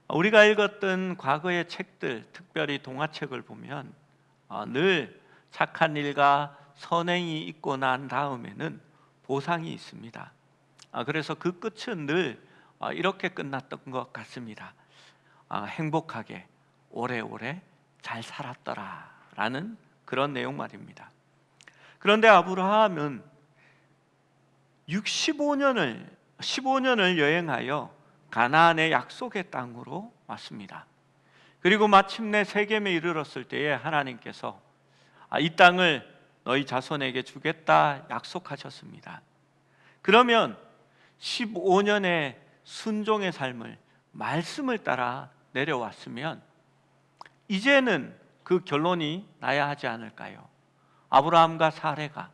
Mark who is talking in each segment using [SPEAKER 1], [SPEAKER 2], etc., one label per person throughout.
[SPEAKER 1] 우리가 읽었던 과거의 책들, 특별히 동화책을 보면 늘 착한 일과 선행이 있고 난 다음에는 보상이 있습니다. 그래서 그 끝은 늘 이렇게 끝났던 것 같습니다. 행복하게 오래오래 잘 살았더라 라는 그런 내용 말입니다. 그런데 아브라함은 15년을 여행하여 가나안의 약속의 땅으로 왔습니다. 그리고 마침내 세겜에 이르렀을 때에 하나님께서 이 땅을 너희 자손에게 주겠다 약속하셨습니다. 그러면 15년의 순종의 삶을, 말씀을 따라 내려왔으면 이제는 그 결론이 나야 하지 않을까요? 아브라함과 사레가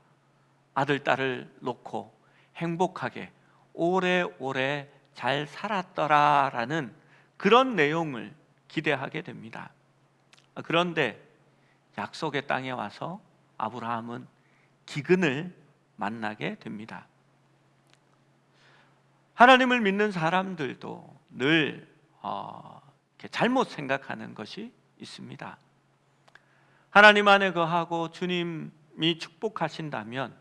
[SPEAKER 1] 아들, 딸을 놓고 행복하게 오래오래 잘 살았더라라는 그런 내용을 기대하게 됩니다. 그런데 약속의 땅에 와서 아브라함은 기근을 만나게 됩니다. 하나님을 믿는 사람들도 늘 잘못 생각하는 것이 있습니다. 하나님 안에 거하고 주님이 축복하신다면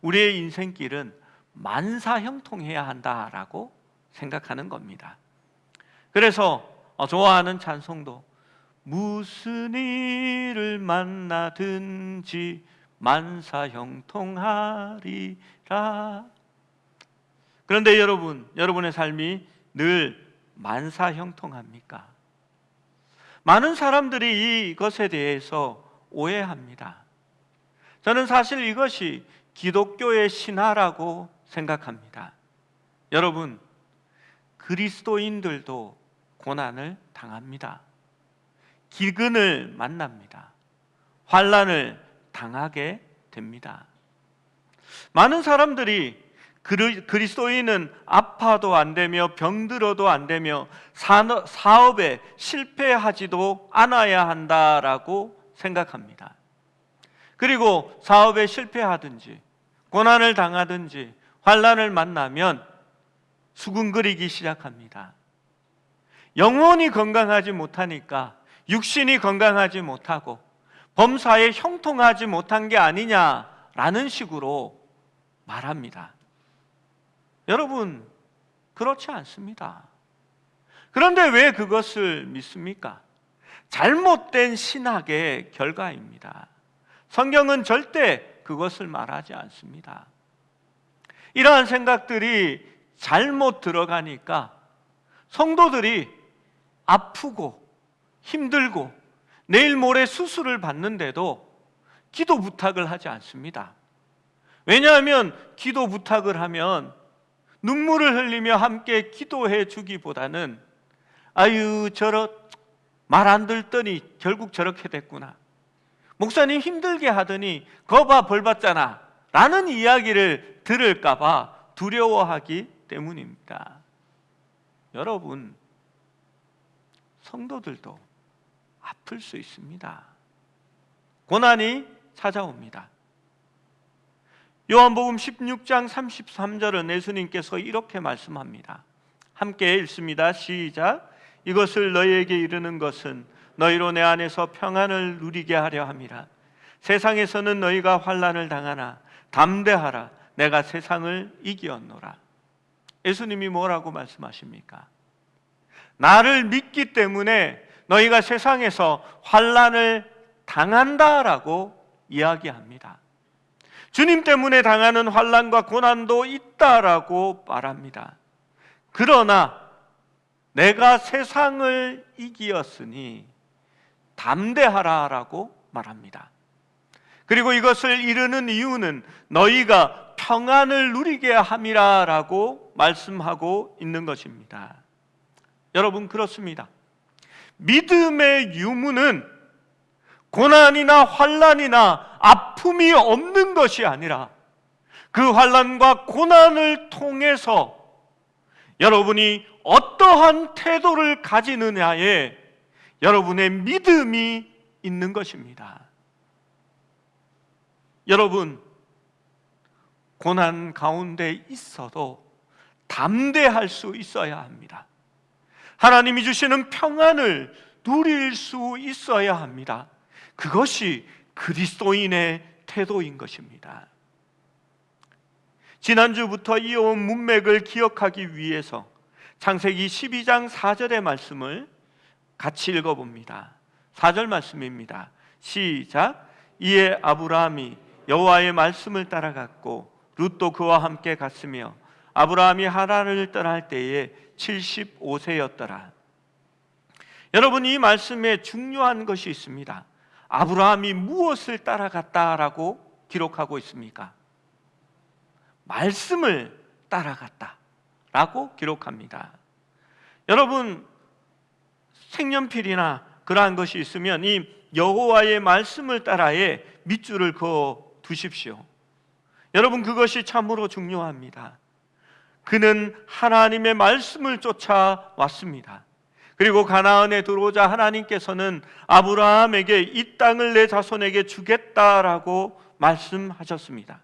[SPEAKER 1] 우리의 인생길은 만사형통해야 한다라고 생각하는 겁니다. 그래서 좋아하는 찬송도 무슨 일을 만나든지 만사형통하리라. 그런데 여러분의 삶이 늘 만사형통합니까? 많은 사람들이 이것에 대해서 오해합니다. 저는 사실 이것이 기독교의 신화라고 생각합니다. 여러분, 그리스도인들도 고난을 당합니다. 기근을 만납니다. 환난을 당하게 됩니다. 많은 사람들이 그리스도인은 아파도 안 되며 병들어도 안 되며 사업에 실패하지도 않아야 한다라고 생각합니다. 그리고 사업에 실패하든지 고난을 당하든지 환난을 만나면 수군거리기 시작합니다. 영혼이 건강하지 못하니까 육신이 건강하지 못하고 범사에 형통하지 못한 게 아니냐라는 식으로 말합니다. 여러분, 그렇지 않습니다. 그런데 왜 그것을 믿습니까? 잘못된 신학의 결과입니다. 성경은 절대 그것을 말하지 않습니다. 이러한 생각들이 잘못 들어가니까 성도들이 아프고 힘들고 내일 모레 수술을 받는데도 기도 부탁을 하지 않습니다. 왜냐하면 기도 부탁을 하면 눈물을 흘리며 함께 기도해 주기보다는 아유 말 안 듣더니 결국 저렇게 됐구나, 목사님 힘들게 하더니 거봐 벌 받잖아 라는 이야기를 들을까 봐 두려워하기 때문입니다. 여러분, 성도들도 아플 수 있습니다. 고난이 찾아옵니다. 요한복음 16장 33절은 예수님께서 이렇게 말씀합니다. 함께 읽습니다. 시작. 이것을 너희에게 이르는 것은 너희로 내 안에서 평안을 누리게 하려 함이라. 세상에서는 너희가 환난을 당하나 담대하라. 내가 세상을 이기었노라. 예수님이 뭐라고 말씀하십니까? 나를 믿기 때문에 너희가 세상에서 환난을 당한다라고 이야기합니다. 주님 때문에 당하는 환난과 고난도 있다라고 말합니다. 그러나 내가 세상을 이기었으니 담대하라라고 말합니다. 그리고 이것을 이루는 이유는 너희가 평안을 누리게 함이라라고 말씀하고 있는 것입니다. 여러분, 그렇습니다. 믿음의 유무는 고난이나 환난이나 아픔이 없는 것이 아니라 그 환난과 고난을 통해서 여러분이 어떠한 태도를 가지느냐에 여러분의 믿음이 있는 것입니다. 여러분, 고난 가운데 있어도 담대할 수 있어야 합니다. 하나님이 주시는 평안을 누릴 수 있어야 합니다. 그것이 그리스도인의 태도인 것입니다. 지난주부터 이어온 문맥을 기억하기 위해서 창세기 12장 4절의 말씀을 같이 읽어봅니다. 4절 말씀입니다. 시작. 이에 아브라함이 여호와의 말씀을 따라갔고 룻도 그와 함께 갔으며 아브라함이 하란을 떠날 때에 75세였더라. 여러분, 이 말씀에 중요한 것이 있습니다. 아브라함이 무엇을 따라갔다라고 기록하고 있습니까? 말씀을 따라갔다라고 기록합니다. 여러분, 색연필이나 그러한 것이 있으면 이 여호와의 말씀을 따라에 밑줄을 그어 두십시오. 여러분, 그것이 참으로 중요합니다. 그는 하나님의 말씀을 쫓아왔습니다. 그리고 가나안에 들어오자 하나님께서는 아브라함에게 이 땅을 내 자손에게 주겠다라고 말씀하셨습니다.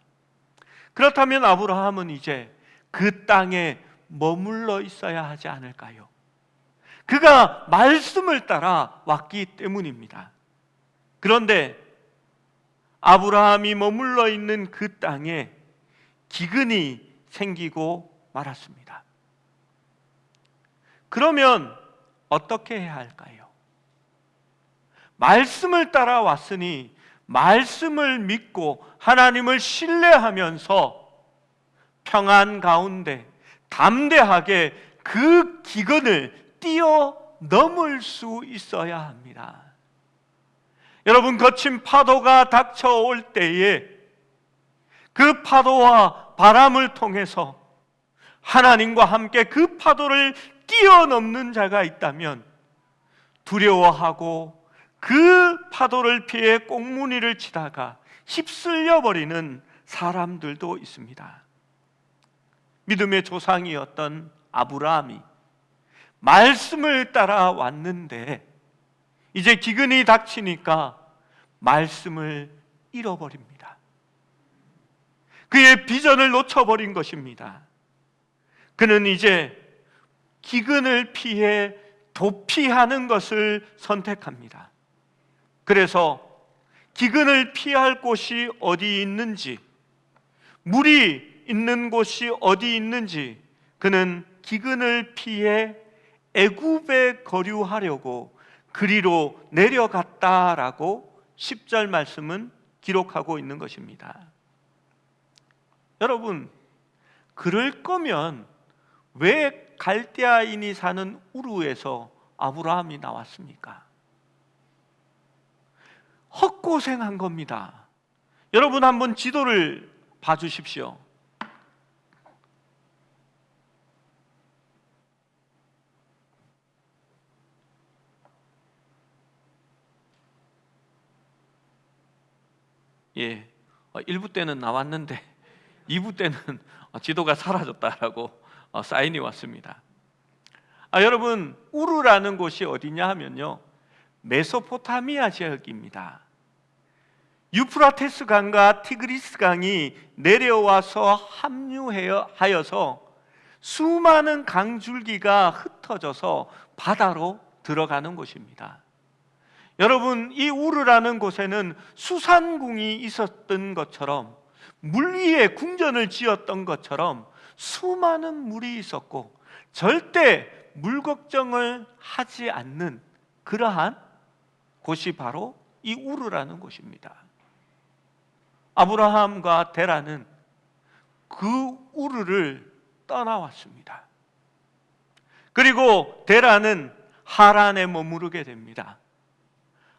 [SPEAKER 1] 그렇다면 아브라함은 이제 그 땅에 머물러 있어야 하지 않을까요? 그가 말씀을 따라 왔기 때문입니다. 그런데 아브라함이 머물러 있는 그 땅에 기근이 생기고 말았습니다. 그러면 어떻게 해야 할까요? 말씀을 따라 왔으니 말씀을 믿고 하나님을 신뢰하면서 평안 가운데 담대하게 그 기근을 뛰어넘을 수 있어야 합니다. 여러분, 거친 파도가 닥쳐올 때에 그 파도와 바람을 통해서 하나님과 함께 그 파도를 뛰어넘는 자가 있다면 두려워하고 그 파도를 피해 꽁무니를 치다가 휩쓸려 버리는 사람들도 있습니다. 믿음의 조상이었던 아브라함이 말씀을 따라 왔는데 이제 기근이 닥치니까 말씀을 잃어버립니다. 그의 비전을 놓쳐버린 것입니다. 그는 이제 기근을 피해 도피하는 것을 선택합니다. 그래서 기근을 피할 곳이 어디 있는지, 물이 있는 곳이 어디 있는지 그는 기근을 피해 애굽에 거류하려고 그리로 내려갔다라고 10절 말씀은 기록하고 있는 것입니다. 여러분, 그럴 거면 왜 갈대아인이 사는 우르에서 아브라함이 나왔습니까? 헛고생한 겁니다. 여러분, 한번 지도를 봐주십시오. 예, 1부 때는 나왔는데 2부 때는 지도가 사라졌다라고 사인이 왔습니다. 여러분, 우르라는 곳이 어디냐 하면요, 메소포타미아 지역입니다. 유프라테스 강과 티그리스 강이 내려와서 합류하여서 수많은 강줄기가 흩어져서 바다로 들어가는 곳입니다. 여러분, 이 우르라는 곳에는 수산궁이 있었던 것처럼, 물 위에 궁전을 지었던 것처럼 수많은 물이 있었고 절대 물 걱정을 하지 않는 그러한 곳이 바로 이 우르라는 곳입니다. 아브라함과 데라는 그 우르를 떠나왔습니다. 그리고 데라는 하란에 머무르게 됩니다.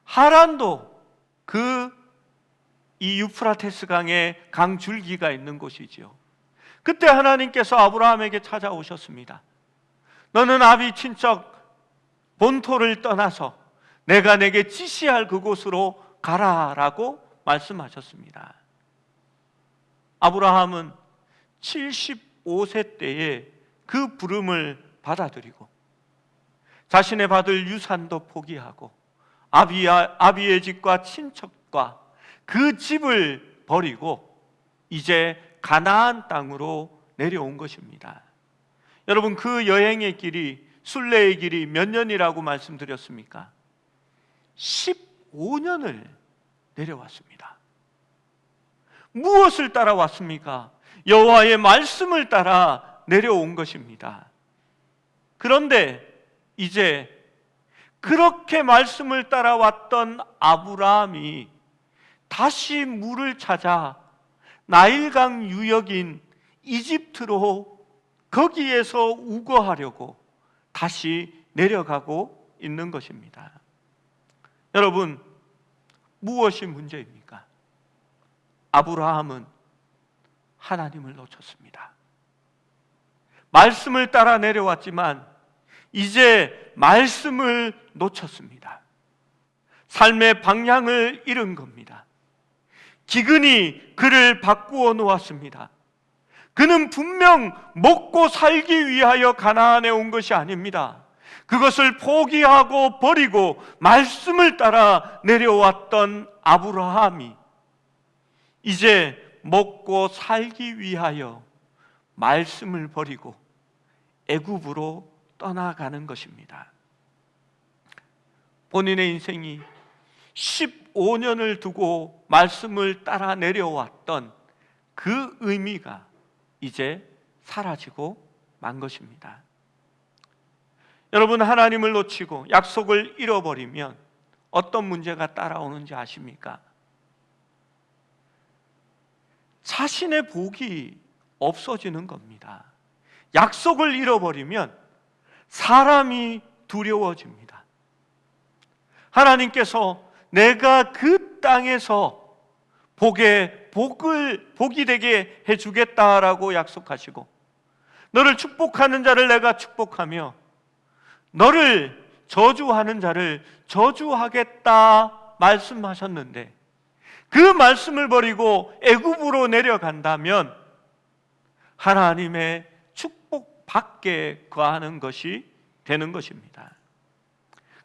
[SPEAKER 1] 하란도 이 유프라테스 강에 강줄기가 있는 곳이지요. 그때 하나님께서 아브라함에게 찾아오셨습니다. 너는 아비 친척 본토를 떠나서 내가 내게 지시할 그곳으로 가라라고 말씀하셨습니다. 아브라함은 75세 때에 그 부름을 받아들이고 자신의 받을 유산도 포기하고 아비의 집과 친척과 그 집을 버리고 이제 가나안 땅으로 내려온 것입니다. 여러분, 그 여행의 길이 순례의 길이 몇 년이라고 말씀드렸습니까? 15년을 내려왔습니다. 무엇을 따라왔습니까? 여호와의 말씀을 따라 내려온 것입니다. 그런데 이제 그렇게 말씀을 따라왔던 아브라함이 다시 물을 찾아 나일강 유역인 이집트로 거기에서 우거하려고 다시 내려가고 있는 것입니다. 여러분, 무엇이 문제입니까? 아브라함은 하나님을 놓쳤습니다. 말씀을 따라 내려왔지만 이제 말씀을 놓쳤습니다. 삶의 방향을 잃은 겁니다. 기근이 그를 바꾸어 놓았습니다. 그는 분명 먹고 살기 위하여 가나안에 온 것이 아닙니다. 그것을 포기하고 버리고 말씀을 따라 내려왔던 아브라함이 이제 먹고 살기 위하여 말씀을 버리고 애굽으로 떠나가는 것입니다. 본인의 인생이 15년을 두고 말씀을 따라 내려왔던 그 의미가 이제 사라지고 만 것입니다. 여러분, 하나님을 놓치고 약속을 잃어버리면 어떤 문제가 따라오는지 아십니까? 자신의 복이 없어지는 겁니다. 약속을 잃어버리면 사람이 두려워집니다. 하나님께서 내가 그 땅에서 복이 되게 해주겠다라고 약속하시고 너를 축복하는 자를 내가 축복하며 너를 저주하는 자를 저주하겠다 말씀하셨는데 그 말씀을 버리고 애굽으로 내려간다면 하나님의 축복 밖에 거하는 것이 되는 것입니다.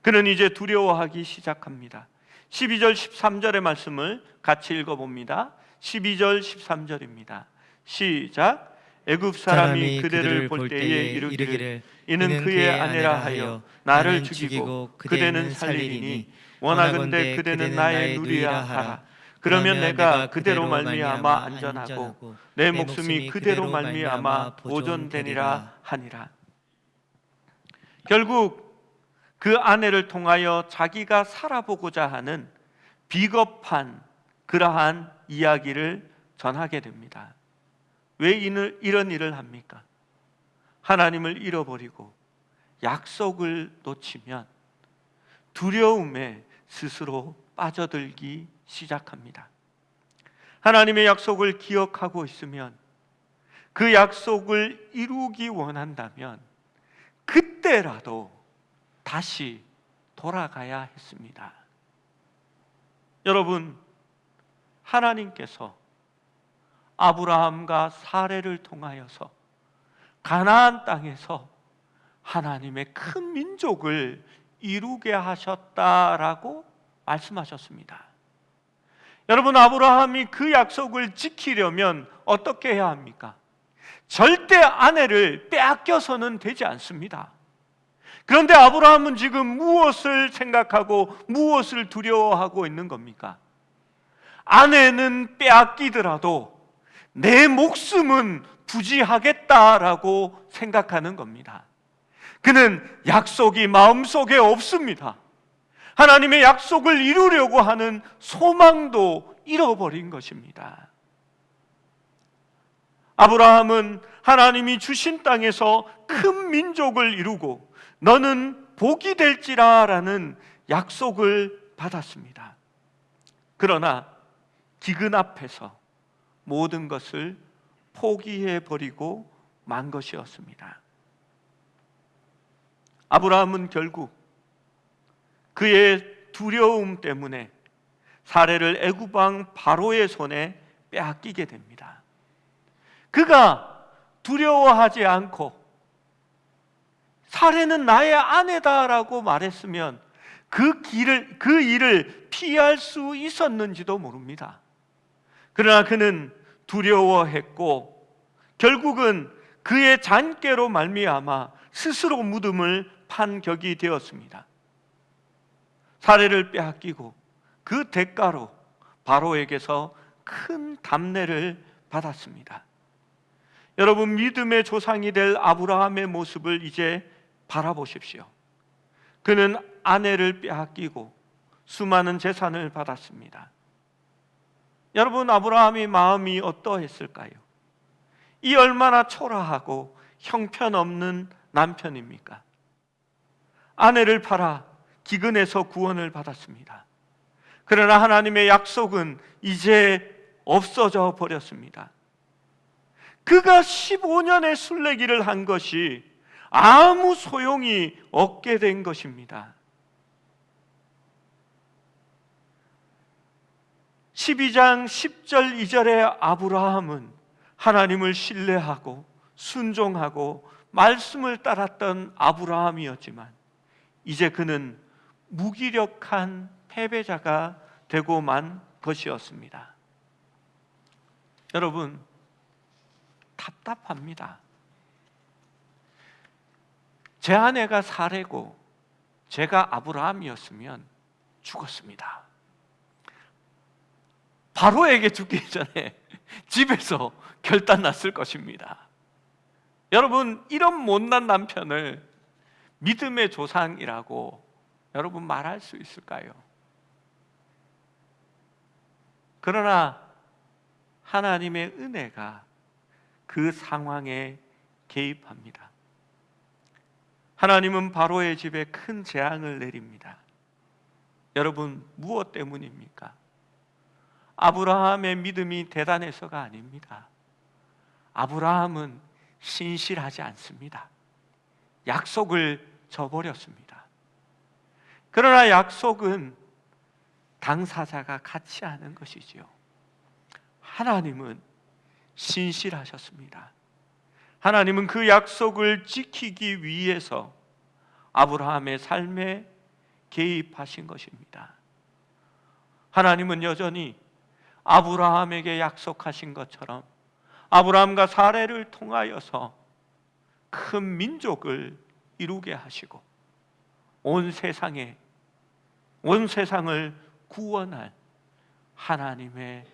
[SPEAKER 1] 그는 이제 두려워하기 시작합니다. 12절 13절의 말씀을 같이 읽어봅니다. 12절 13절입니다. 시작. 애굽 사람이 그대를 볼 때에 이르기를 이는 그의 아내라 하여 나를 죽이고 그대는 살리리니 원하건대 그대는 나의 누리라 하라. 그러면 내가 그대로 말미암아 안전하고 내 목숨이 그대로 말미암아 보존되니라 하니라. 결국 그 아내를 통하여 자기가 살아보고자 하는 비겁한 그러한 이야기를 전하게 됩니다. 왜 이런 일을 합니까? 하나님을 잃어버리고 약속을 놓치면 두려움에 스스로 빠져들기 시작합니다. 하나님의 약속을 기억하고 있으면 그 약속을 이루기 원한다면 그때라도 다시 돌아가야 했습니다. 여러분, 하나님께서 아브라함과 사레를 통하여서 가나안 땅에서 하나님의 큰 민족을 이루게 하셨다라고 말씀하셨습니다. 여러분, 아브라함이 그 약속을 지키려면 어떻게 해야 합니까? 절대 아내를 빼앗겨서는 되지 않습니다. 그런데 아브라함은 지금 무엇을 생각하고 무엇을 두려워하고 있는 겁니까? 아내는 빼앗기더라도 내 목숨은 부지하겠다라고 생각하는 겁니다. 그는 약속이 마음속에 없습니다. 하나님의 약속을 이루려고 하는 소망도 잃어버린 것입니다. 아브라함은 하나님이 주신 땅에서 큰 민족을 이루고 너는 복이 될지라라는 약속을 받았습니다. 그러나 기근 앞에서 모든 것을 포기해버리고 만 것이었습니다. 아브라함은 결국 그의 두려움 때문에 사레를 애굽 왕 바로의 손에 빼앗기게 됩니다. 그가 두려워하지 않고 사레는 나의 아내다라고 말했으면 그 일을 피할 수 있었는지도 모릅니다. 그러나 그는 두려워했고 결국은 그의 잔꾀로 말미암아 스스로 무덤을 판 격이 되었습니다. 사례를 빼앗기고 그 대가로 바로에게서 큰 담례를 받았습니다. 여러분, 믿음의 조상이 될 아브라함의 모습을 이제 바라보십시오. 그는 아내를 빼앗기고 수많은 재산을 받았습니다. 여러분, 아브라함의 마음이 어떠했을까요? 이 얼마나 초라하고 형편없는 남편입니까? 아내를 팔아 기근에서 구원을 받았습니다. 그러나 하나님의 약속은 이제 없어져 버렸습니다. 그가 15년의 순례길을 한 것이 아무 소용이 없게 된 것입니다. 12장 10절 2절의 아브라함은 하나님을 신뢰하고 순종하고 말씀을 따랐던 아브라함이었지만 이제 그는 무기력한 패배자가 되고 만 것이었습니다. 여러분, 답답합니다. 제 아내가 사례고 제가 아브라함이었으면 죽었습니다. 바로에게 죽기 전에 집에서 결단 났을 것입니다. 여러분, 이런 못난 남편을 믿음의 조상이라고 여러분 말할 수 있을까요? 그러나 하나님의 은혜가 그 상황에 개입합니다. 하나님은 바로의 집에 큰 재앙을 내립니다. 여러분, 무엇 때문입니까? 아브라함의 믿음이 대단해서가 아닙니다. 아브라함은 신실하지 않습니다. 약속을 저버렸습니다. 그러나 약속은 당사자가 같이 하는 것이지요. 하나님은 신실하셨습니다. 하나님은 그 약속을 지키기 위해서 아브라함의 삶에 개입하신 것입니다. 하나님은 여전히 아브라함에게 약속하신 것처럼 아브라함과 사례를 통하여서 큰 민족을 이루게 하시고 온 세상을 구원할 하나님의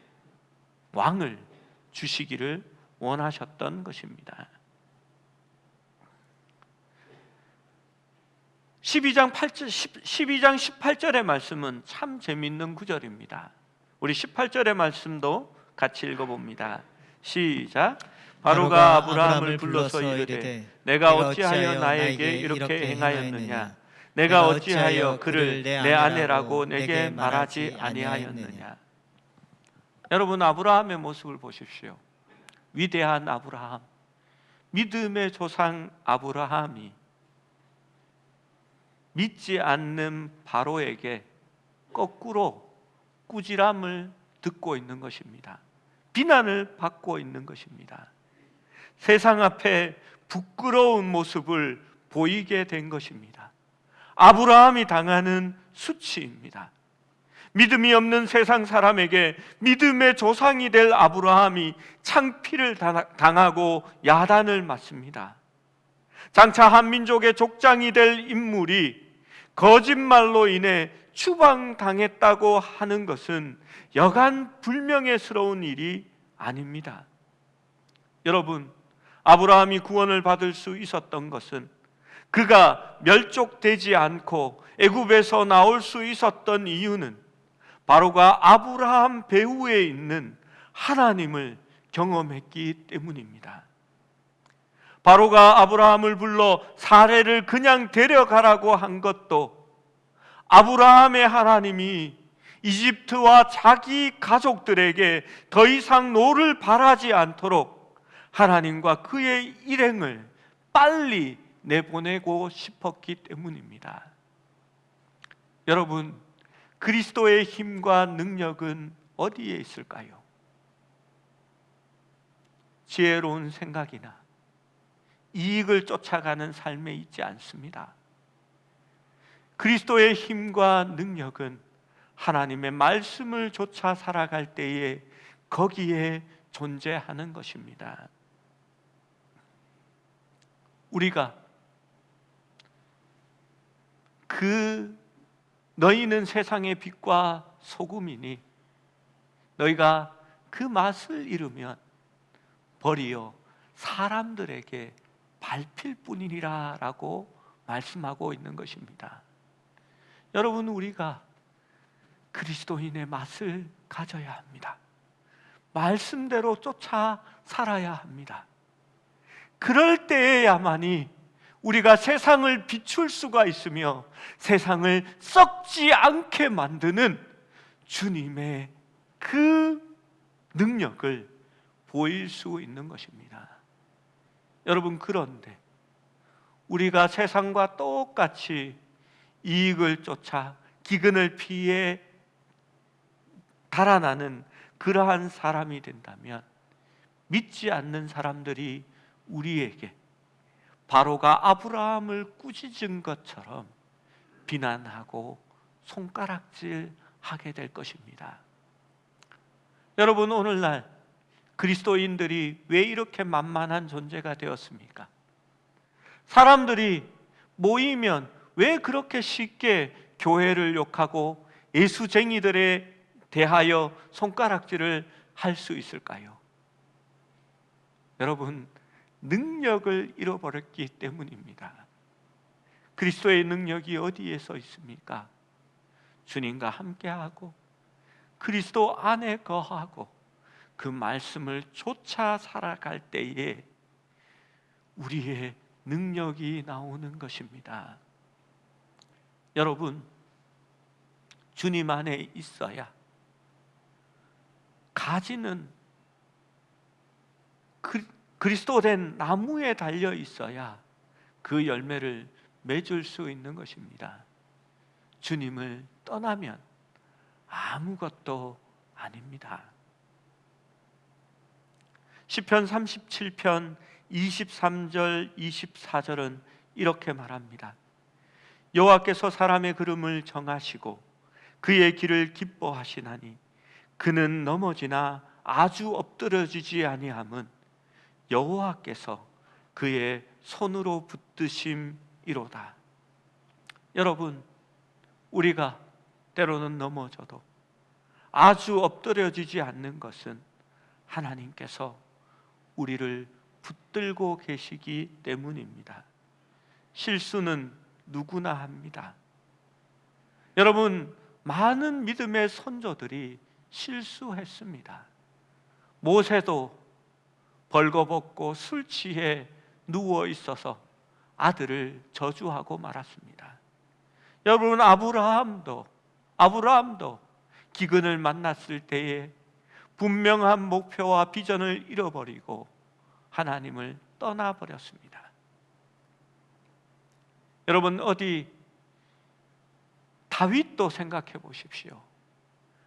[SPEAKER 1] 왕을 주시기를 원하셨던 것입니다. 12장 18절의 말씀은 참 재미있는 구절입니다. 우리 18절의 말씀도 같이 읽어봅니다. 시작. 바로가 아브라함을 불러서 이르되 내가 어찌하여 나에게 이렇게 행하였느냐? 내가 어찌하여 그를 내 아내라고 내게 말하지 아니하였느냐? 여러분, 아브라함의 모습을 보십시오. 위대한 아브라함, 믿음의 조상 아브라함이 믿지 않는 바로에게 거꾸로 꾸지람을 듣고 있는 것입니다. 비난을 받고 있는 것입니다. 세상 앞에 부끄러운 모습을 보이게 된 것입니다. 아브라함이 당하는 수치입니다. 믿음이 없는 세상 사람에게 믿음의 조상이 될 아브라함이 창피를 당하고 야단을 맞습니다. 장차 한민족의 족장이 될 인물이 거짓말로 인해 추방당했다고 하는 것은 여간 불명예스러운 일이 아닙니다. 여러분, 아브라함이 구원을 받을 수 있었던 것은 그가 멸족되지 않고 애굽에서 나올 수 있었던 이유는 바로가 아브라함 배후에 있는 하나님을 경험했기 때문입니다. 바로가 아브라함을 불러 사례를 그냥 데려가라고 한 것도 아브라함의 하나님이 이집트와 자기 가족들에게 더 이상 노를 바라지 않도록 하나님과 그의 일행을 빨리 내보내고 싶었기 때문입니다. 여러분, 그리스도의 힘과 능력은 어디에 있을까요? 지혜로운 생각이나 이익을 쫓아가는 삶에 있지 않습니다. 그리스도의 힘과 능력은 하나님의 말씀을 좇아 살아갈 때에 거기에 존재하는 것입니다. 우리가 너희는 세상의 빛과 소금이니 너희가 그 맛을 잃으면 버리어 사람들에게 밟힐 뿐이니라 라고 말씀하고 있는 것입니다. 여러분, 우리가 그리스도인의 맛을 가져야 합니다. 말씀대로 쫓아 살아야 합니다. 그럴 때에야만이 우리가 세상을 비출 수가 있으며 세상을 썩지 않게 만드는 주님의 그 능력을 보일 수 있는 것입니다. 여러분, 그런데 우리가 세상과 똑같이 이익을 쫓아 기근을 피해 달아나는 그러한 사람이 된다면 믿지 않는 사람들이 우리에게 바로가 아브라함을 꾸짖은 것처럼 비난하고 손가락질하게 될 것입니다. 여러분, 오늘날 그리스도인들이 왜 이렇게 만만한 존재가 되었습니까? 사람들이 모이면 왜 그렇게 쉽게 교회를 욕하고 예수쟁이들에 대하여 손가락질을 할 수 있을까요? 여러분, 능력을 잃어버렸기 때문입니다. 그리스도의 능력이 어디에서 있습니까? 주님과 함께하고 그리스도 안에 거하고 그 말씀을 쫓아 살아갈 때에 우리의 능력이 나오는 것입니다. 여러분, 주님 안에 있어야 가지는 그리스도 된 나무에 달려 있어야 그 열매를 맺을 수 있는 것입니다. 주님을 떠나면 아무것도 아닙니다. 시편 37편 23절 24절은 이렇게 말합니다. 여호와께서 사람의 걸음을 정하시고 그의 길을 기뻐하시나니 그는 넘어지나 아주 엎드러지지 아니함은 여호와께서 그의 손으로 붙드심이로다. 여러분, 우리가 때로는 넘어져도 아주 엎드려지지 않는 것은 하나님께서 우리를 붙들고 계시기 때문입니다. 실수는 누구나 합니다. 여러분, 많은 믿음의 선조들이 실수했습니다. 모세도 벌거벗고 술 취해 누워 있어서 아들을 저주하고 말았습니다. 여러분, 아브라함도 기근을 만났을 때에 분명한 목표와 비전을 잃어버리고 하나님을 떠나버렸습니다. 여러분, 어디 다윗도 생각해 보십시오.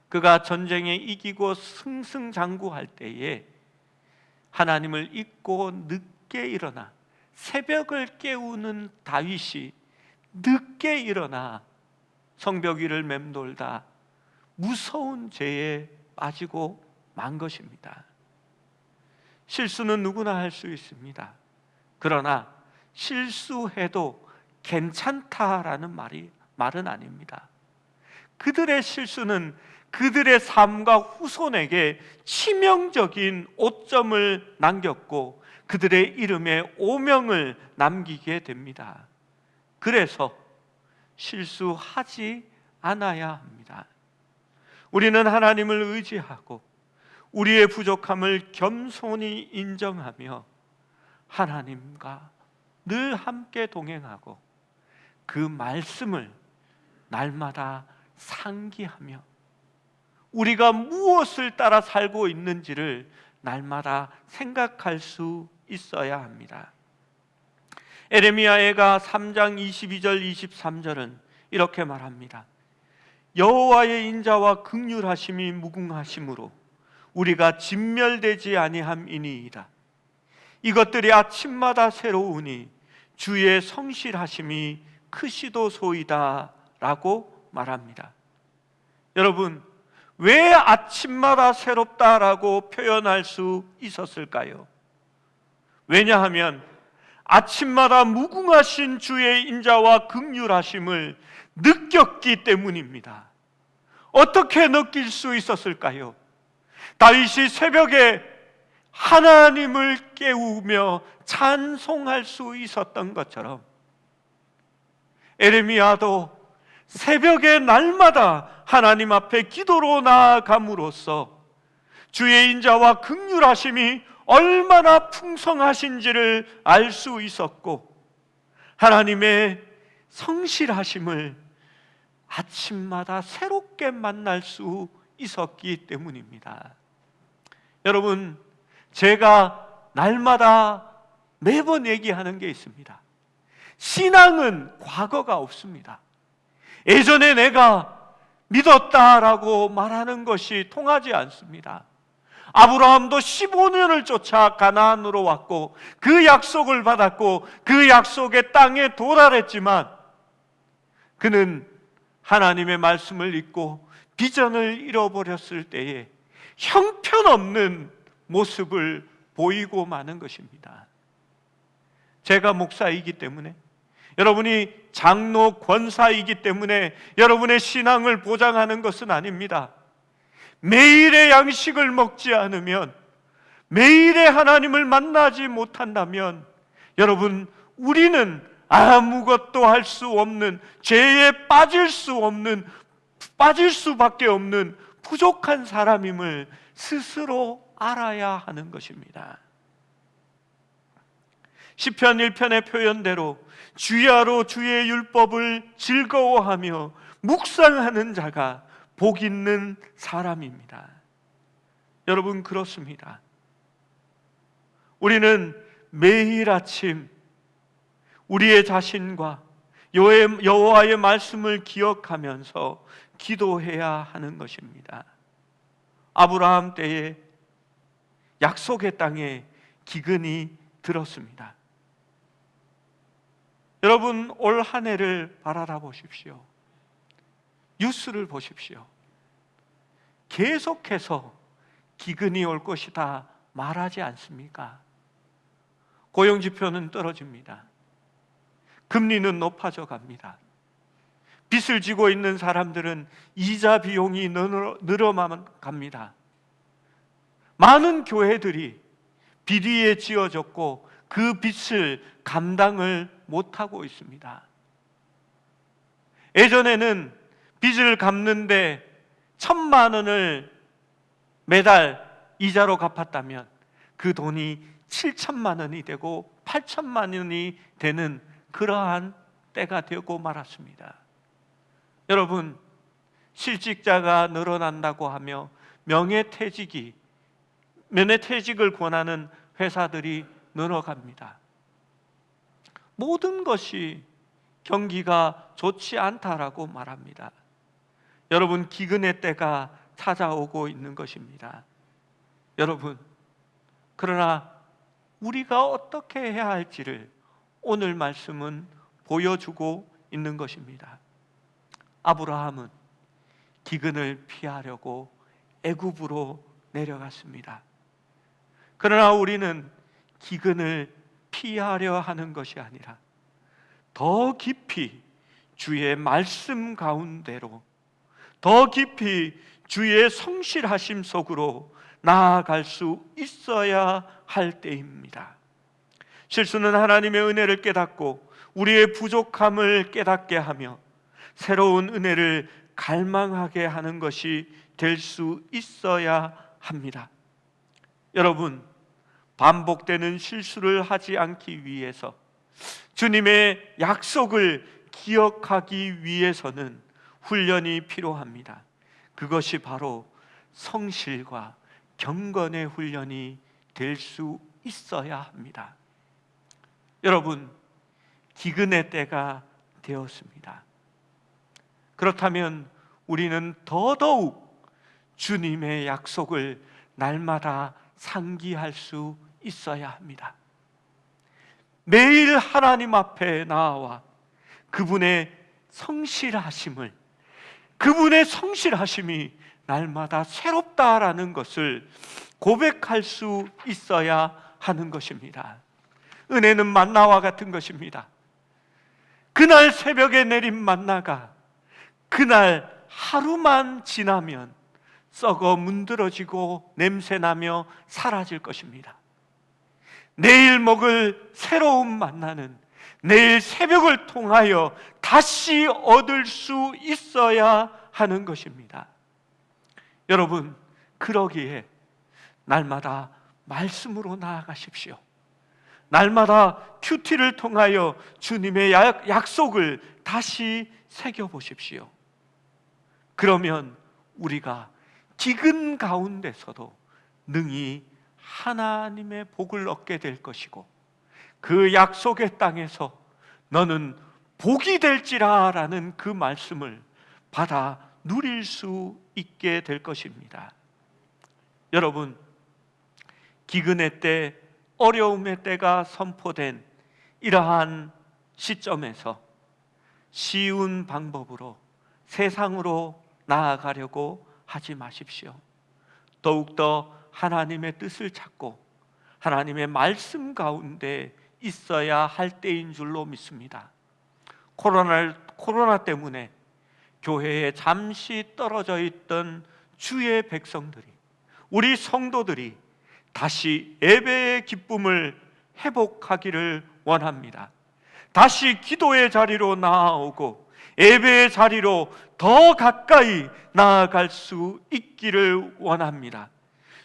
[SPEAKER 1] 그가 전쟁에 이기고 승승장구할 때에 하나님을 잊고 늦게 일어나 새벽을 깨우는 다윗이 늦게 일어나 성벽 위를 맴돌다 무서운 죄에 빠지고 만 것입니다. 실수는 누구나 할 수 있습니다. 그러나 실수해도 괜찮다라는 말은 아닙니다. 그들의 실수는 그들의 삶과 후손에게 치명적인 오점을 남겼고 그들의 이름에 오명을 남기게 됩니다. 그래서 실수하지 않아야 합니다. 우리는 하나님을 의지하고 우리의 부족함을 겸손히 인정하며 하나님과 늘 함께 동행하고 그 말씀을 날마다 상기하며 우리가 무엇을 따라 살고 있는지를 날마다 생각할 수 있어야 합니다. 에레미야가 3장 22절 23절은 이렇게 말합니다. 여호와의 인자와 긍휼하심이 무궁하심으로 우리가 진멸되지 아니함이니이다. 이것들이 아침마다 새로우니 주의 성실하심이 크시도소이다 라고 말합니다. 여러분, 왜 아침마다 새롭다라고 표현할 수 있었을까요? 왜냐하면 아침마다 무궁하신 주의 인자와 긍휼하심을 느꼈기 때문입니다. 어떻게 느낄 수 있었을까요? 다윗이 새벽에 하나님을 깨우며 찬송할 수 있었던 것처럼 에레미야도 새벽에 날마다 하나님 앞에 기도로 나아감으로써 주의 인자와 긍휼하심이 얼마나 풍성하신지를 알 수 있었고, 하나님의 성실하심을 아침마다 새롭게 만날 수 있었기 때문입니다. 여러분, 제가 날마다 매번 얘기하는 게 있습니다. 신앙은 과거가 없습니다. 예전에 내가 믿었다라고 말하는 것이 통하지 않습니다. 아브라함도 15년을 쫓아 가나안으로 왔고 그 약속을 받았고 그 약속의 땅에 도달했지만 그는 하나님의 말씀을 잊고 비전을 잃어버렸을 때에 형편없는 모습을 보이고 마는 것입니다. 제가 목사이기 때문에, 여러분이 장로 권사이기 때문에 여러분의 신앙을 보장하는 것은 아닙니다. 매일의 양식을 먹지 않으면, 매일의 하나님을 만나지 못한다면 여러분, 우리는 아무것도 할 수 없는, 죄에 빠질 수밖에 없는 부족한 사람임을 스스로 알아야 하는 것입니다. 시편 1편의 표현대로 주야로 주의 율법을 즐거워하며 묵상하는 자가 복 있는 사람입니다. 여러분, 그렇습니다. 우리는 매일 아침 우리의 자신과 여호와의 말씀을 기억하면서 기도해야 하는 것입니다. 아브라함 때에 약속의 땅에 기근이 들었습니다. 여러분, 올 한 해를 바라다 보십시오. 뉴스를 보십시오. 계속해서 기근이 올 것이다 말하지 않습니까? 고용지표는 떨어집니다. 금리는 높아져 갑니다. 빚을 지고 있는 사람들은 이자 비용이 늘어만 갑니다. 많은 교회들이 빚 위에 지어졌고 그 빚을 감당을 못하고 있습니다. 예전에는 빚을 갚는데 1,000만 원을 매달 이자로 갚았다면 그 돈이 7,000만 원이 되고 8,000만 원이 되는 그러한 때가 되고 말았습니다. 여러분, 실직자가 늘어난다고 하며 면회퇴직을 권하는 회사들이 늘어갑니다. 모든 것이 경기가 좋지 않다라고 말합니다. 여러분, 기근의 때가 찾아오고 있는 것입니다. 여러분, 그러나 우리가 어떻게 해야 할지를 오늘 말씀은 보여주고 있는 것입니다. 아브라함은 기근을 피하려고 애굽으로 내려갔습니다. 그러나 우리는 기근을 피하려 하는 것이 아니라 더 깊이 주의 말씀 가운데로, 더 깊이 주의 성실하심 속으로 나아갈 수 있어야 할 때입니다. 실수는 하나님의 은혜를 깨닫고 우리의 부족함을 깨닫게 하며 새로운 은혜를 갈망하게 하는 것이 될 수 있어야 합니다. 여러분, 반복되는 실수를 하지 않기 위해서, 주님의 약속을 기억하기 위해서는 훈련이 필요합니다. 그것이 바로 성실과 경건의 훈련이 될 수 있어야 합니다. 여러분, 기근의 때가 되었습니다. 그렇다면 우리는 더더욱 주님의 약속을 날마다 상기할 수 있어야 합니다. 매일 하나님 앞에 나와 그분의 성실하심이 날마다 새롭다라는 것을 고백할 수 있어야 하는 것입니다. 은혜는 만나와 같은 것입니다. 그날 새벽에 내린 만나가 그날 하루만 지나면 썩어 문드러지고 냄새나며 사라질 것입니다. 내일 먹을 새로운 만나는 내일 새벽을 통하여 다시 얻을 수 있어야 하는 것입니다. 여러분, 그러기에 날마다 말씀으로 나아가십시오. 날마다 큐티를 통하여 주님의 약속을 다시 새겨보십시오. 그러면 우리가 기근 가운데서도 능히 하나님의 복을 얻게 될 것이고, 그 약속의 땅에서 너는 복이 될지라 라는 그 말씀을 받아 누릴 수 있게 될 것입니다. 여러분, 기근의 때, 어려움의 때가 선포된 이러한 시점에서 쉬운 방법으로 세상으로 나아가려고 하지 마십시오. 더욱더 하나님의 뜻을 찾고 하나님의 말씀 가운데 있어야 할 때인 줄로 믿습니다. 코로나 때문에 교회에 잠시 떨어져 있던 주의 백성들이, 우리 성도들이 다시 예배의 기쁨을 회복하기를 원합니다. 다시 기도의 자리로 나아오고 예배의 자리로 더 가까이 나아갈 수 있기를 원합니다.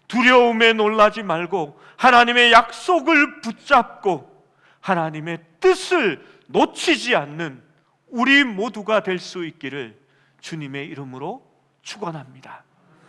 [SPEAKER 1] 두려움에 놀라지 말고 하나님의 약속을 붙잡고 하나님의 뜻을 놓치지 않는 우리 모두가 될 수 있기를 주님의 이름으로 축원합니다.